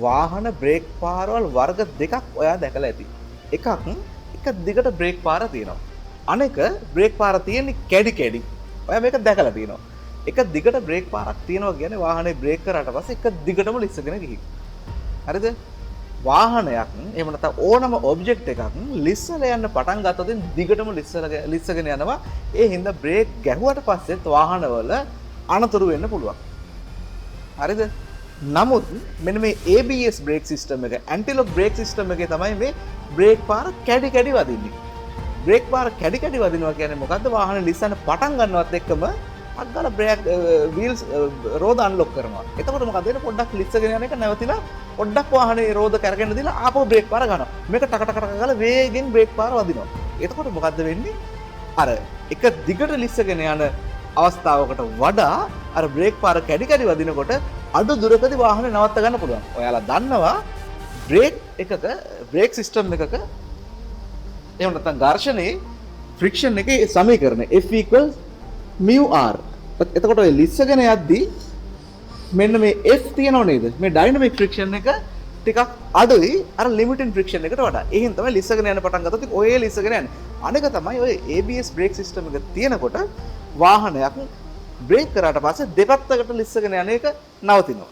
වාහන බ්‍රේක් පාරවල් වර්ග දෙකක් ඔයා දැකලා ඇති. එකක් එක දිගට බ්‍රේක් පාර තියෙනවා. අනෙක බ්‍රේක් පාර තියෙන්නේ කැඩි කැඩි. ඔයා මේක දැකලා තියෙනවා. එක දිගට බ්‍රේක් පාරක් තියෙනවා කියන්නේ වාහනේ බ්‍රේක් කරාට පස්සේ එක දිගටම ලිස්සගෙන ගිහින්. හරිද? වාහනයක් එහෙම නැත්නම් ඕනම ඔබ්ජෙක්ට් එකක් ලිස්සලා යන්න පටන් ගත්තොත් දිගටම ලිස්සගෙන යනවා. ඒ හින්දා බ්‍රේක් ගැහුවට පස්සෙත් වාහනවල අනතුරු වෙන්න පුළුවන්. හරිද? නමුත් මෙන්න මේ ABS බ්‍රේක් සිස්ටම් එක ඇන්ටිලොක් බ්‍රේක් සිස්ටම් එකේ තමයි මේ බ්‍රේක් පාර කැඩි කැඩි වදින්නේ. බ්‍රේක් පාර කැඩි කැඩි වදිනවා කියන්නේ මොකද්ද? වාහනේ ලිස්සන්න පටන් ගන්නවත් එක්කම අක්ගාලා බ්‍රේක් වීල්ස් රෝද අන්ලොක් කරනවා. එතකොට මොකද වෙන්නේ? පොඩ්ඩක් ලිස්සගෙන යන එක නැවතිලා පොඩ්ඩක් වාහනේ රෝද කරගෙන දීලා ආපහු බ්‍රේක් පාර ගන්නවා. මේක ටක ටක ටක ගාලා වේගෙන් බ්‍රේක් පාර වදිනවා. එතකොට මොකද්ද වෙන්නේ? අර එක දිගට ලිස්සගෙන යන අවස්ථාවකට වඩා අර බ්‍රේක් පාර කැඩි කැඩි වදිනකොට අඩු දුරකදී වාහනේ නවත්ත ගන්න පුළුවන්. ඔයාලා දන්නවා බ්‍රේක් සිස්ටම් එකක එහෙම නැත්නම් ඝර්ෂණයේ ෆ්‍රික්ෂන් එකේ සමීකරණය F μR. එතකොට ඔය ලිස්සගෙන යද්දී මෙන්න මේ F තියෙනව නේද? මේ ඩයිනමික් ෆ්‍රික්ෂන් එක ටිකක් අඩුයි අර ලිමිටින් ෆ්‍රික්ෂන් එකට වඩා. ඒ හින්දා තමයි ලිස්සගෙන යන පටන් ගත්තොත් ඔය ලිස්සගෙන යන්නේ. අනික තමයි ඔය ABS බ්‍රේක් සිස්ටම් එක තියෙනකොට වාහනයක් බ්‍රේක් කරාට පස්සේ දෙපැත්තකට ලිස්සගෙන යන එක නවතිනවා.